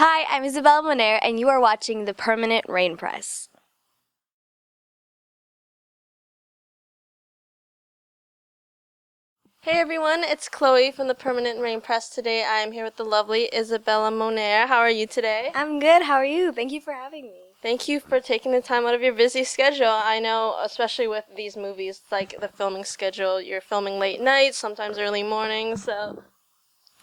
Hi, I'm Isabela Moner, and you are watching The Permanent Rain Press. Hey everyone, it's Chloe from the Permanent Rain Press. Today I am here with the lovely Isabela Moner. How are you today? I'm good. How are you? Thank you for having me. Thank you for taking the time out of your busy schedule. I know, especially with these movies, like the filming schedule, you're filming late nights, sometimes early mornings, so...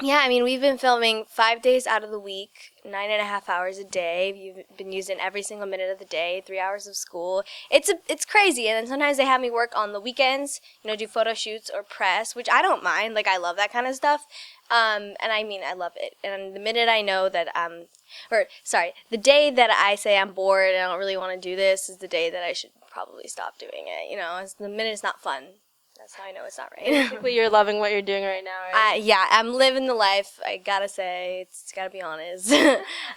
Yeah, I mean, we've been filming 5 days out of the week, 9.5 hours a day. You've been using every single minute of the day, 3 hours of school. It's crazy, and then sometimes they have me work on the weekends, do photo shoots or press, which I don't mind. Like, I love that kind of stuff. And I mean, I love it. And the minute I know that the day that I say I'm bored and I don't really want to do this is the day that I should probably stop doing it. It's the minute it's not fun. That's how I know it's not right. Basically, you're loving what you're doing right now, right? Yeah, I'm living the life. I gotta say, it's gotta be honest.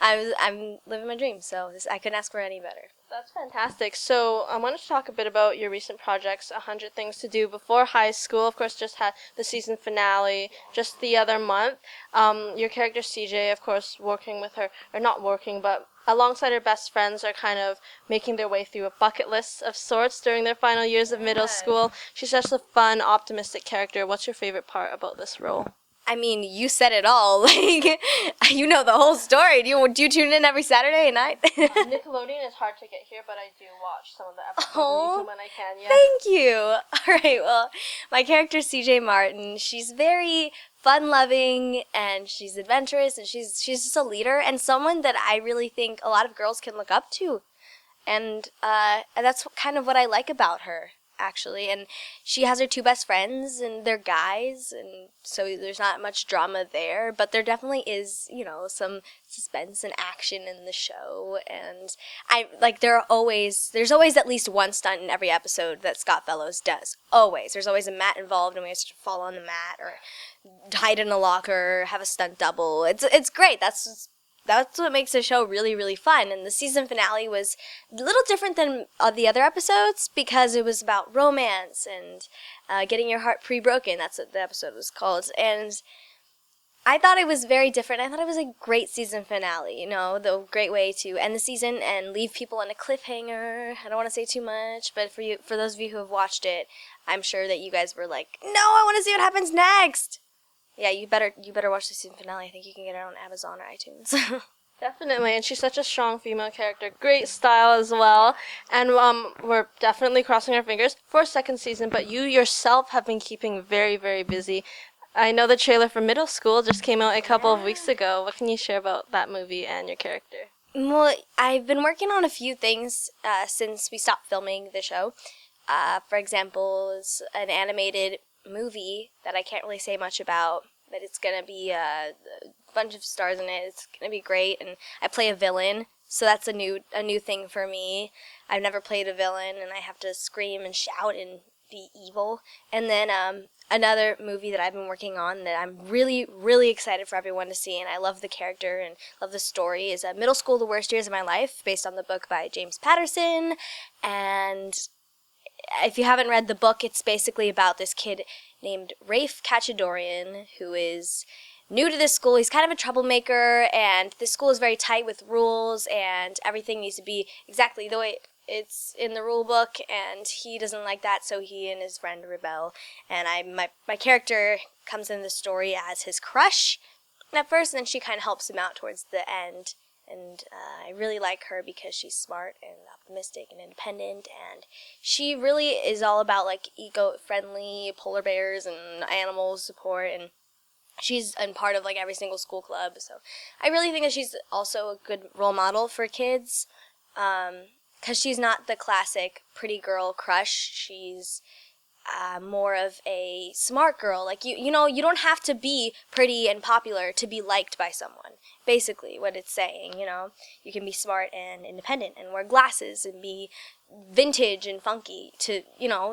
I'm living my dream, so I couldn't ask for any better. That's fantastic. So I wanted to talk a bit about your recent projects, 100 Things to Do Before High School. Of course, just had the season finale just the other month. Your character CJ, of course, working with her, or not working, but alongside her best friends are kind of making their way through a bucket list of sorts during their final years of middle school. She's such a fun, optimistic character. What's your favorite part about this role? I mean, you said it all. Like, you know the whole story. Do you tune in every Saturday night? Nickelodeon is hard to get here, but I do watch some of the episodes on YouTube when I can. Yeah. Thank you. All right, well, my character CJ Martin, she's very fun-loving, and she's adventurous, and she's just a leader, and someone that I really think a lot of girls can look up to. And that's kind of what I like about her, actually. And she has her two best friends, and they're guys, and so there's not much drama there, but there definitely is, some suspense and action in the show. And there's always at least one stunt in every episode that Scott Fellows does. Always. There's always a mat involved, and we have to fall on the mat or hide in a locker, have a stunt double. It's great. That's what makes the show really, really fun. And the season finale was a little different than the other episodes because it was about romance and getting your heart pre-broken. That's what the episode was called. And I thought it was very different. I thought it was a great season finale, the great way to end the season and leave people on a cliffhanger. I don't want to say too much, but for those of you who have watched it, I'm sure that you guys were like, no, I want to see what happens next. Yeah, you better watch the season finale. I think you can get it on Amazon or iTunes. Definitely, and she's such a strong female character. Great style as well. And we're definitely crossing our fingers for a second season, but you yourself have been keeping very, very busy. I know the trailer for Middle School just came out a couple of weeks ago. What can you share about that movie and your character? Well, I've been working on a few things since we stopped filming the show. For example, it's an animated movie that I can't really say much about, but it's gonna be a bunch of stars in it. It's gonna be great, and I play a villain, so that's a new thing for me. I've never played a villain, and I have to scream and shout and be evil. And then another movie that I've been working on that I'm really, really excited for everyone to see, and I love the character and love the story, is Middle School: The Worst Years of My Life, based on the book by James Patterson. And if you haven't read the book, it's basically about this kid named Rafe Kachadorian, who is new to this school. He's kind of a troublemaker, and this school is very tight with rules, and everything needs to be exactly the way it's in the rule book, and he doesn't like that, so he and his friend rebel. And my character comes in the story as his crush at first, and then she kind of helps him out towards the end. And I really like her because she's smart and optimistic and independent, and she really is all about like eco-friendly polar bears and animal support, and she's in part of like every single school club. So I really think that she's also a good role model for kids, because she's not the classic pretty girl crush. She's more of a smart girl. Like, you don't have to be pretty and popular to be liked by someone. Basically, what it's saying, you can be smart and independent and wear glasses and be vintage and funky to,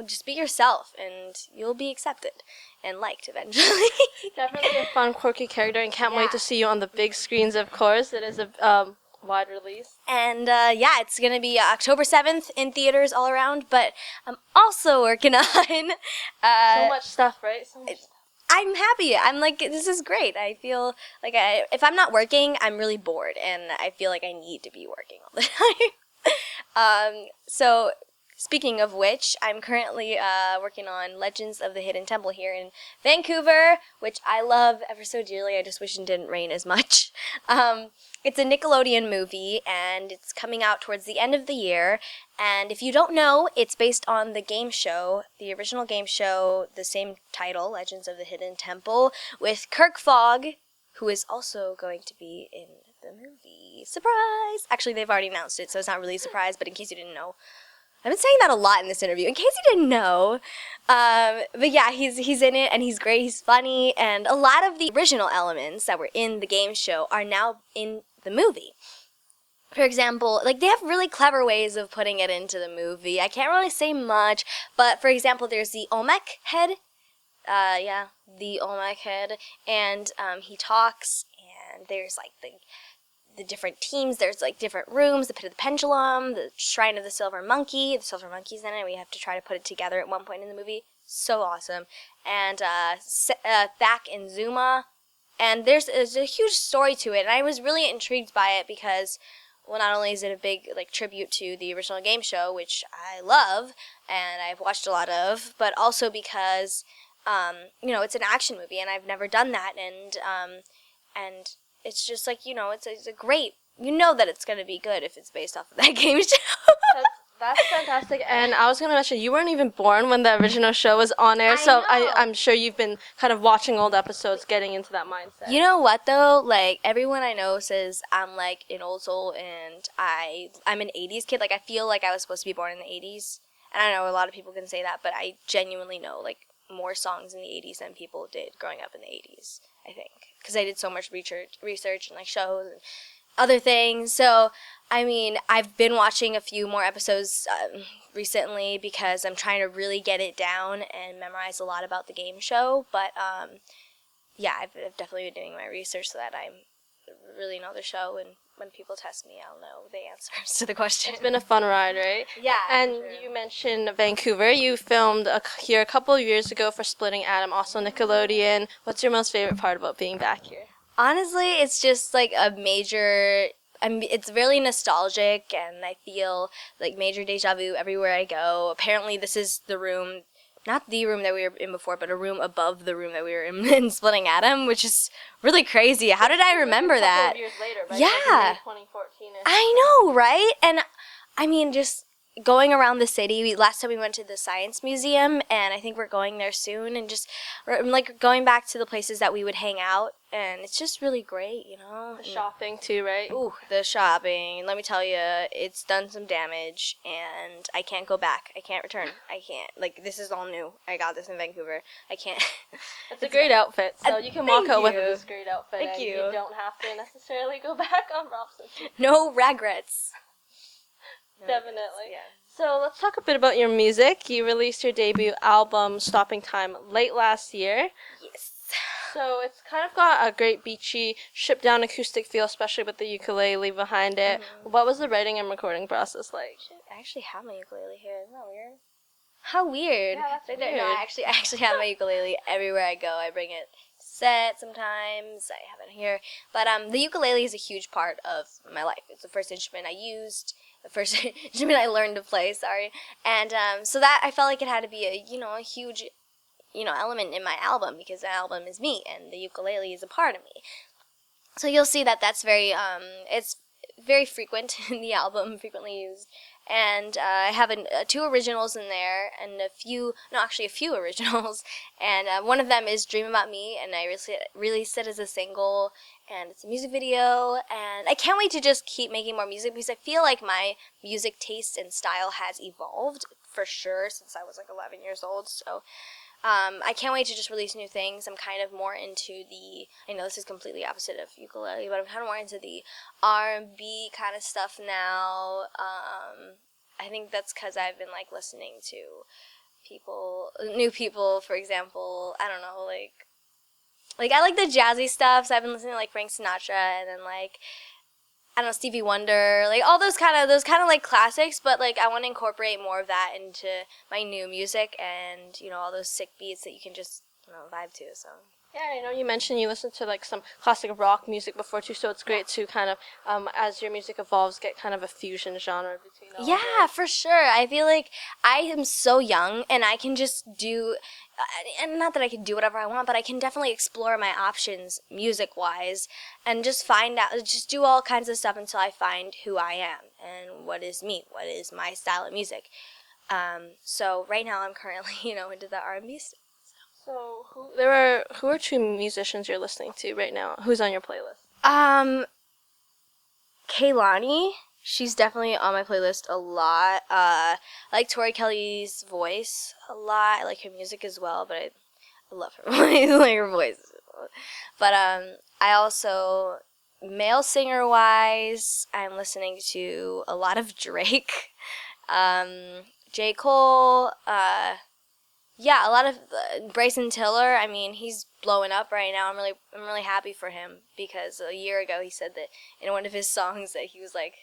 just be yourself, and you'll be accepted and liked eventually. Definitely a fun, quirky character, and can't wait to see you on the big screens, of course. It is a wide release. And it's going to be October 7th in theaters all around, but I'm also working on so much stuff, right? So much stuff. I'm happy. I'm like, this is great. I feel like if I'm not working, I'm really bored, and I feel like I need to be working all the time. So speaking of which, I'm currently working on Legends of the Hidden Temple here in Vancouver, which I love ever so dearly. I just wish it didn't rain as much. It's a Nickelodeon movie, and it's coming out towards the end of the year. And if you don't know, it's based on the game show, the original game show, the same title, Legends of the Hidden Temple, with Kirk Fogg, who is also going to be in the movie. Surprise! Actually, they've already announced it, so it's not really a surprise, but in case you didn't know. I've been saying that a lot in this interview, in case you didn't know. But yeah, he's in it, and he's great, he's funny, and a lot of the original elements that were in the game show are now in the movie. For example, like, they have really clever ways of putting it into the movie. I can't really say much, but for example, there's the Olmec head. The Olmec head, and he talks, and there's like the different teams. There's like different rooms, the Pit of the Pendulum, the Shrine of the Silver Monkey. The Silver Monkey's in it. We have to try to put it together at one point in the movie. So awesome. And Thak and Zuma. And there's a huge story to it, and I was really intrigued by it because, well, not only is it a big like tribute to the original game show, which I love and I've watched a lot of, but also because it's an action movie, and I've never done that, and it's just like, it's a great, that it's going to be good if it's based off of that game show. That's fantastic. And I was going to mention, you weren't even born when the original show was on air, so I'm sure you've been kind of watching old episodes, getting into that mindset. You know what, though? Like, everyone I know says I'm, like, an old soul, and I'm an 80s kid. Like, I feel like I was supposed to be born in the 80s. And I know a lot of people can say that, but I genuinely know, like, more songs in the 80s than people did growing up in the 80s, I think. Because I did so much research and, like, shows and other things. So, I mean, I've been watching a few more episodes recently because I'm trying to really get it down and memorize a lot about the game show. But, yeah, I've definitely been doing my research so that I really know the show, and when people test me, I'll know the answers to the question. It's been a fun ride, right? Yeah. And you mentioned Vancouver. You filmed here a couple of years ago for Splitting Atom, also Nickelodeon. What's your most favorite part about being back here? Honestly, it's just like a major... it's really nostalgic, and I feel like major deja vu everywhere I go. Apparently, this is the room, not the room that we were in before, but a room above the room that we were in Splitting Atom, which is really crazy. How did I remember that? Years later, right? Yeah. Like 2014. I know, right? And I mean, just going around the city. Last time we went to the Science Museum, and I think we're going there soon, and just like going back to the places that we would hang out, and it's just really great, The shopping too, right? Ooh, the shopping. Let me tell you, it's done some damage, and I can't go back. I can't return. I can't. Like, this is all new. I got this in Vancouver. I can't. It's a great outfit, so you can walk out with you. this great outfit. Thank and you. You don't have to necessarily go back on Robson. No regrets. Definitely. Yeah. So let's talk a bit about your music. You released your debut album, Stopping Time, late last year. Yes. So it's kind of got a great beachy, stripped down acoustic feel, especially with the ukulele behind it. Mm-hmm. What was the writing and recording process like? I actually have my ukulele here. Isn't that weird? How weird. Yeah, that's weird. No, I actually have my ukulele everywhere I go. I bring it set sometimes. I have it here. But the ukulele is a huge part of my life. It's the first instrument I used. The first instrument I learned to play, and so that I felt like it had to be a huge element in my album, because the album is me and the ukulele is a part of me. So you'll see that that's very it's very frequent in the album, frequently used, and I have two originals in there, and a few originals, and one of them is Dream About Me, and I released it as a single, and it's a music video, and I can't wait to just keep making more music, because I feel like my music taste and style has evolved, for sure, since I was like 11 years old, so I can't wait to just release new things. I'm kind of more into I know this is completely opposite of ukulele, but I'm kind of more into the R&B kind of stuff now. I think that's because I've been, like, listening to new people, for example. I don't know, like I like the jazzy stuff, so I've been listening to, like, Frank Sinatra, and then, like, I don't know, Stevie Wonder, like, all those kind of like classics, but, like, I want to incorporate more of that into my new music, and, all those sick beats that you can just vibe to. So. Yeah, I know you mentioned you listen to like some classic rock music before too, so it's great to kind of, as your music evolves, get kind of a fusion genre between all of Yeah, those. for sure. I feel like I am so young and I can just do, and not that I can do whatever I want, but I can definitely explore my options music-wise and just find out, just do all kinds of stuff until I find who I am and what is me, what is my style of music. So right now I'm currently, into the R&B stuff. So who are two musicians you're listening to right now? Who's on your playlist? Kaylani, she's definitely on my playlist a lot. I like Tori Kelly's voice a lot. I like her music as well, but I love her voice, like her voice. But I also, male singer wise, I'm listening to a lot of Drake, J. Cole, yeah, a lot of Bryson Tiller. I mean, he's blowing up right now. I'm really happy for him because a year ago he said that in one of his songs that he was like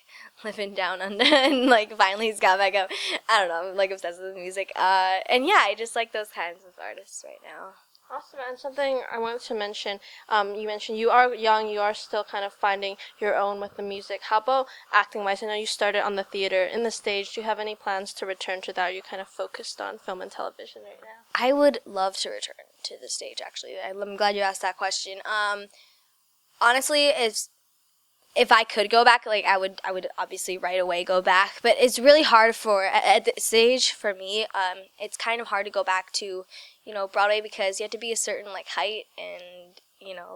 living down under, and like finally he's got back up. I don't know. I'm like obsessed with music. And yeah, I just like those kinds of artists right now. Awesome, and something I wanted to mention, you mentioned you are young, you are still kind of finding your own with the music. How about acting-wise? I know you started on the theater, in the stage. Do you have any plans to return to that? Are you kind of focused on film and television right now? I would love to return to the stage, actually. I'm glad you asked that question. Honestly, if I could go back, like I would obviously right away go back. But it's really hard at this stage for me. It's kind of hard to go back to, Broadway because you have to be a certain like height and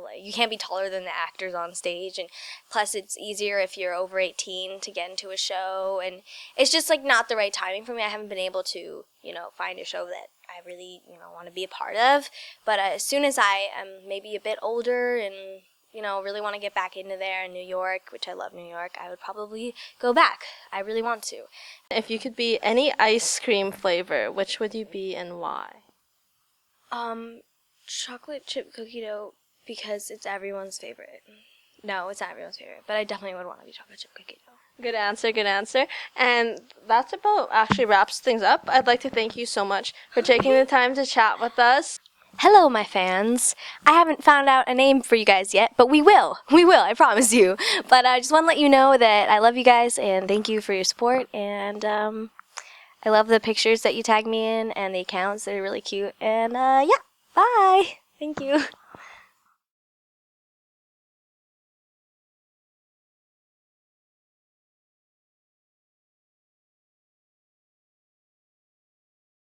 like you can't be taller than the actors on stage, and plus it's easier if you're over 18 to get into a show, and it's just like not the right timing for me. I haven't been able to find a show that I really want to be a part of. But as soon as I am maybe a bit older and really want to get back into there in New York, which I love New York, I would probably go back. I really want to. If you could be any ice cream flavor, which would you be and why? Chocolate chip cookie dough because it's everyone's favorite. No, it's not everyone's favorite, but I definitely would want to be chocolate chip cookie dough. Good answer, good answer. And that's about actually wraps things up. I'd like to thank you so much for taking the time to chat with us. Hello, my fans. I haven't found out a name for you guys yet, but we will. We will, I promise you. But I just want to let you know that I love you guys and thank you for your support. And I love the pictures that you tag me in and the accounts. They're really cute. And yeah, bye. Thank you.